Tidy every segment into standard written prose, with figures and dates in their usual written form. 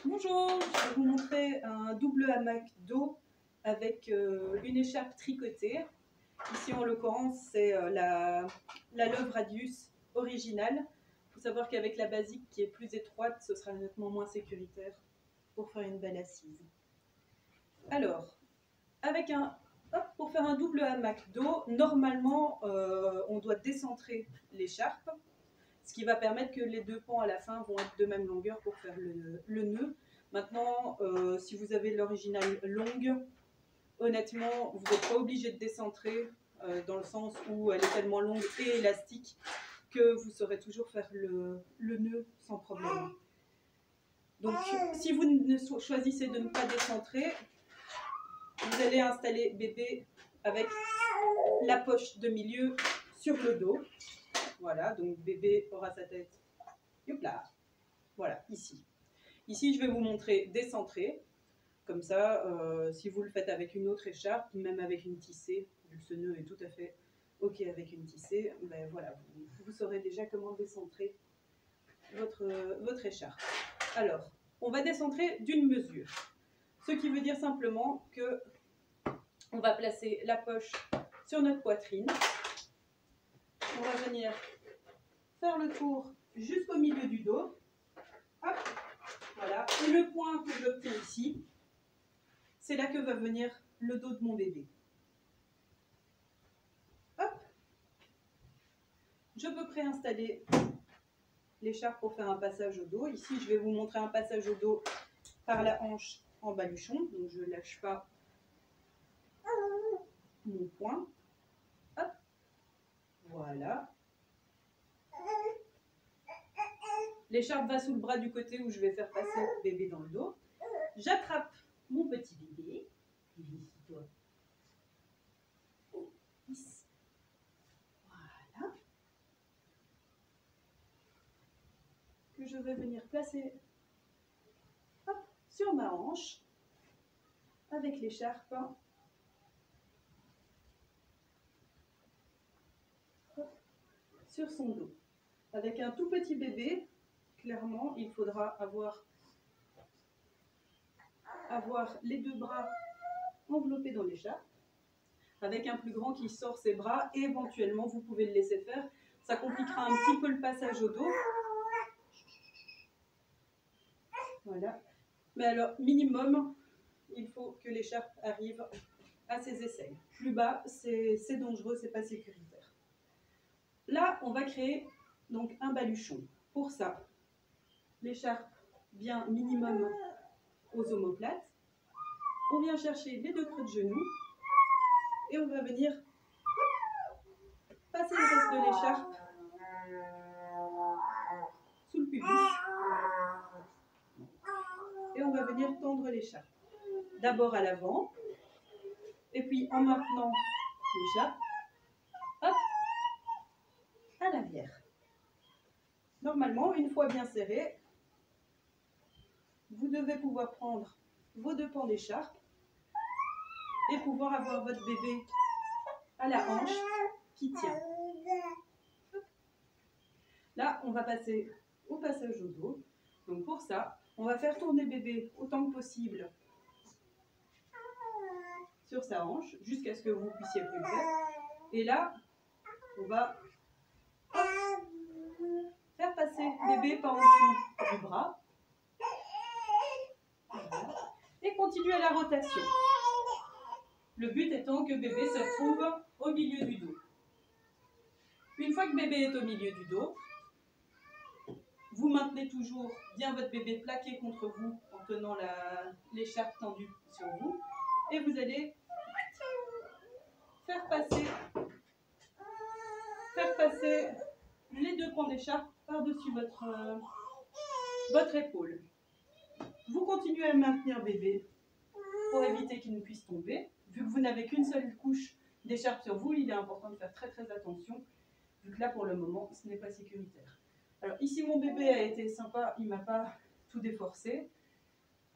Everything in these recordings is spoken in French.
Bonjour, je vais vous montrer un double hamac dos avec une écharpe tricotée. Ici en l'occurrence c'est la Love Radius originale. Il faut savoir qu'avec la basique qui est plus étroite, ce sera nettement moins sécuritaire pour faire une belle assise. Alors, pour faire un double hamac dos, normalement on doit décentrer l'écharpe, ce qui va permettre que les deux pans à la fin vont être de même longueur pour faire le nœud. Maintenant, si vous avez l'original longue, honnêtement, vous n'êtes pas obligé de décentrer dans le sens où elle est tellement longue et élastique que vous saurez toujours faire le nœud sans problème. Donc, si vous choisissez de ne pas décentrer, vous allez installer bébé avec la poche de milieu sur le dos. Voilà, donc bébé aura sa tête, hop là, voilà, ici. Ici, je vais vous montrer décentré. Comme ça, si vous le faites avec une autre écharpe, même avec une tissée, vu que ce nœud est tout à fait OK avec une tissée, ben voilà, vous saurez déjà comment décentrer votre écharpe. Alors, on va décentrer d'une mesure. Ce qui veut dire simplement que on va placer la poche sur notre poitrine. On va venir faire le tour jusqu'au milieu du dos. Hop, voilà. Et le point que j'obtiens ici, c'est là que va venir le dos de mon bébé. Hop. Je peux préinstaller l'écharpe pour faire un passage au dos. Ici, je vais vous montrer un passage au dos par la hanche en baluchon. Donc, je ne lâche pas mon point. Hop. Voilà. L'écharpe va sous le bras du côté où je vais faire passer bébé dans le dos. J'attrape mon petit bébé. Voilà. Que je vais venir placer sur ma hanche avec l'écharpe sur son dos. Avec un tout petit bébé, clairement, il faudra avoir les deux bras enveloppés dans l'écharpe. Avec un plus grand qui sort ses bras, et éventuellement, vous pouvez le laisser faire. Ça compliquera un petit peu le passage au dos. Voilà. Mais alors, minimum, il faut que l'écharpe arrive à ses aisselles. Plus bas, c'est dangereux, c'est pas sécuritaire. Là, on va créer donc un baluchon. Pour ça, l'écharpe vient minimum aux omoplates. On vient chercher les deux creux de genoux et on va venir passer le reste de l'écharpe sous le pubis. Et on va venir tendre l'écharpe. D'abord à l'avant, et puis en maintenant l'écharpe, hop, à l'arrière. Normalement, une fois bien serré, vous devez pouvoir prendre vos deux pans d'écharpe et pouvoir avoir votre bébé à la hanche qui tient. Là, on va passer au passage au dos. Donc pour ça, on va faire tourner bébé autant que possible sur sa hanche jusqu'à ce que vous puissiez plus le faire. Et là, on va faire passer bébé par en dessous du bras. Et continuer la rotation. Le but étant que bébé se retrouve au milieu du dos. Une fois que bébé est au milieu du dos, vous maintenez toujours bien votre bébé plaqué contre vous en tenant l'écharpe tendue sur vous. Et vous allez faire passer les deux pans d'écharpe par-dessus votre épaule. Vous continuez à maintenir bébé pour éviter qu'il ne puisse tomber. Vu que vous n'avez qu'une seule couche d'écharpe sur vous, il est important de faire très très attention, vu que là pour le moment ce n'est pas sécuritaire. Alors ici mon bébé a été sympa, il ne m'a pas tout déforcé.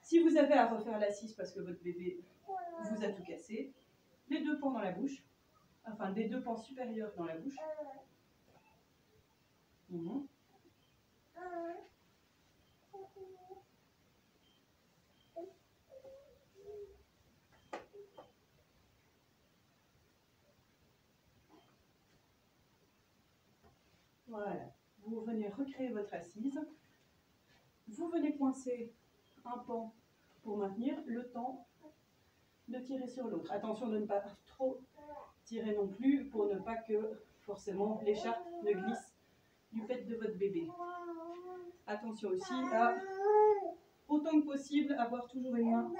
Si vous avez à refaire l'assise parce que votre bébé vous a tout cassé, les deux pans dans la bouche, enfin les deux pans supérieurs dans la bouche. Voilà. Vous venez recréer votre assise. Vous venez coincer un pan pour maintenir le temps de tirer sur l'autre. Attention de ne pas trop tirer non plus pour ne pas que forcément l'écharpe ne glisse du fait de votre bébé. Attention aussi à, autant que possible, avoir toujours une main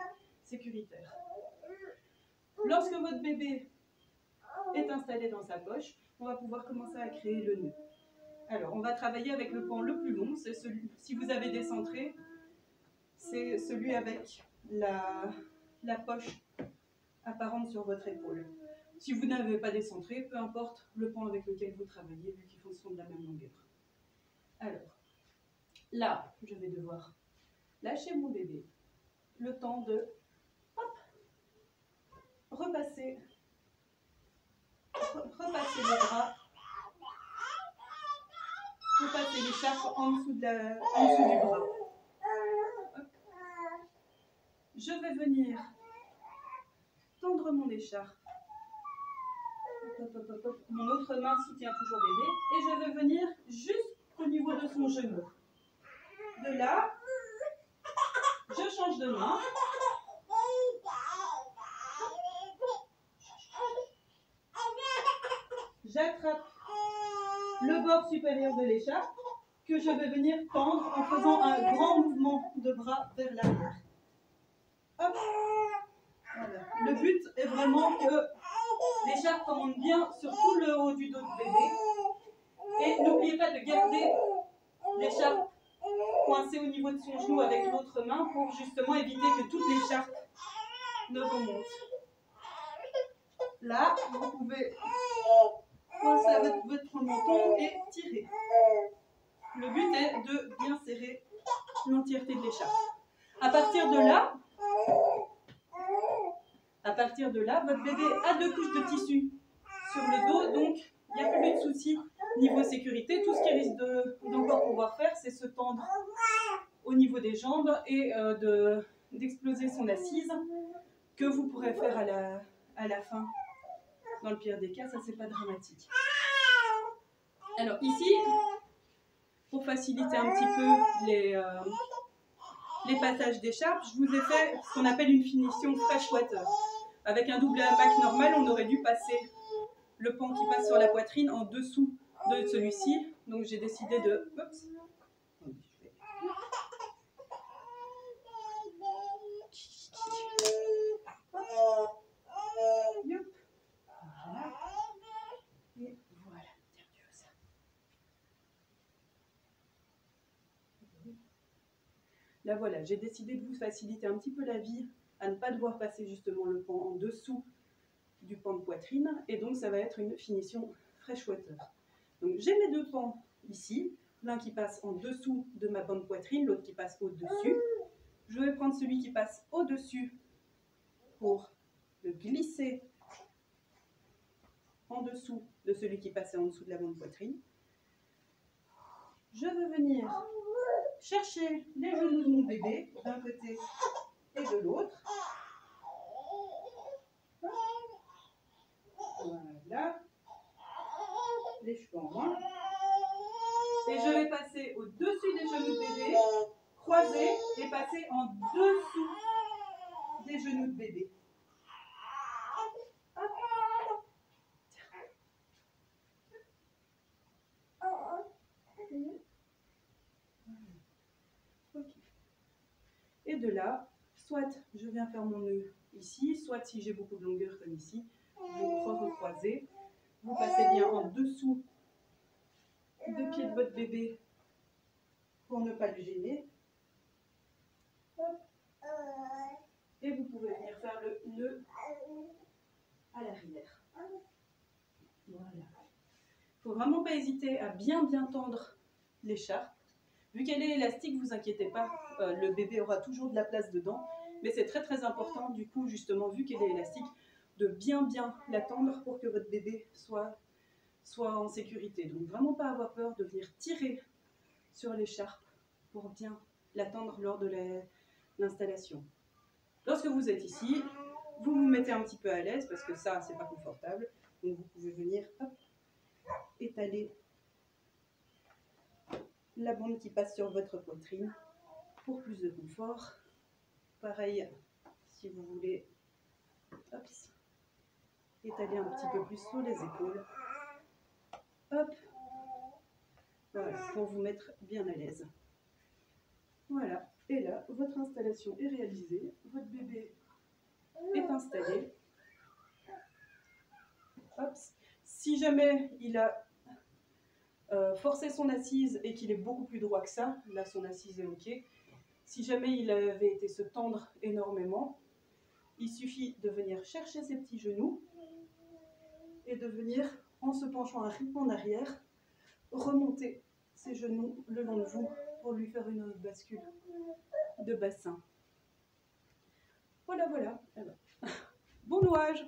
sécuritaire. Lorsque votre bébé est installé dans sa poche, on va pouvoir commencer à créer le nœud. Alors, on va travailler avec le pan le plus long, c'est celui, si vous avez décentré, c'est celui avec la poche apparente sur votre épaule. Si vous n'avez pas décentré, peu importe le pan avec lequel vous travaillez, vu qu'ils sont de la même longueur. Alors, là, je vais devoir lâcher mon bébé, le temps de repasser les bras, repasser l'écharpe en dessous du bras. Hop. Je vais venir tendre mon écharpe. Hop, hop, hop, hop. Mon autre main soutient toujours bébé et je vais venir jusqu'au niveau de son genou. De là, je change de main. J'attrape le bord supérieur de l'écharpe que je vais venir tendre en faisant un grand mouvement de bras vers l'arrière. Hop. Voilà. Le but est vraiment que l'écharpe remonte bien sur tout le haut du dos du bébé. Et n'oubliez pas de garder l'écharpe coincée au niveau de son genou avec l'autre main pour justement éviter que toute l'écharpe ne remonte. Là, vous pouvez coincer avec votre menton et tirer. Le but est de bien serrer l'entièreté de l'écharpe. À partir de là, votre bébé a 2 couches de tissu sur le dos, donc il n'y a plus de souci niveau sécurité. Tout ce qu'il risque d'encore pouvoir faire, c'est se tendre au niveau des jambes et d'exploser son assise, que vous pourrez faire à la fin. Dans le pire des cas, ça c'est pas dramatique. Alors ici, pour faciliter un petit peu les passages d'écharpe, je vous ai fait ce qu'on appelle une finition freshwater. Avec un double hamac normal, on aurait dû passer le pan qui passe sur la poitrine en dessous de celui-ci. Donc j'ai décidé de... Oups. Voilà. Et voilà. Tiens, tu veux ça. Là voilà, j'ai décidé de vous faciliter un petit peu la vie, à ne pas devoir passer justement le pan en dessous du pan de poitrine, et donc ça va être une finition freshwater. Donc j'ai mes 2 pans ici, l'un qui passe en dessous de ma bande poitrine, l'autre qui passe au-dessus. Je vais prendre celui qui passe au-dessus pour le glisser en dessous de celui qui passait en dessous de la bande poitrine. Je vais venir chercher les genoux de mon bébé d'un côté et de l'autre. Voilà. Les cheveux en main. Et je vais passer au-dessus des genoux de bébé, croiser et passer en dessous des genoux de bébé. Hop. Okay. Et de là, soit je viens faire mon nœud ici, soit si j'ai beaucoup de longueur comme ici, vous recroisez. Vous passez bien en dessous des pieds de votre bébé pour ne pas le gêner. Hop. Et vous pouvez venir faire le nœud à l'arrière. Voilà. Il ne faut vraiment pas hésiter à bien tendre l'écharpe. Vu qu'elle est élastique, ne vous inquiétez pas, le bébé aura toujours de la place dedans. Mais c'est très important, du coup, justement, vu qu'elle est élastique, de bien la tendre pour que votre bébé soit en sécurité. Donc vraiment pas avoir peur de venir tirer sur l'écharpe pour bien la tendre lors de l'installation. Lorsque vous êtes ici, vous vous mettez un petit peu à l'aise parce que ça, c'est pas confortable. Donc vous pouvez venir hop, étaler la bande qui passe sur votre poitrine pour plus de confort. Pareil, si vous voulez hop, étaler un petit peu plus sur les épaules. Hop, voilà, pour vous mettre bien à l'aise. Voilà, et là, votre installation est réalisée. Votre bébé est installé. Hop. Si jamais il a forcé son assise et qu'il est beaucoup plus droit que ça, là son assise est ok. Si jamais il avait été se tendre énormément, il suffit de venir chercher ses petits genoux et de venir, en se penchant un rythme en arrière, remonter ses genoux le long de vous pour lui faire une bascule de bassin. Voilà, voilà. Alors, bon nouage!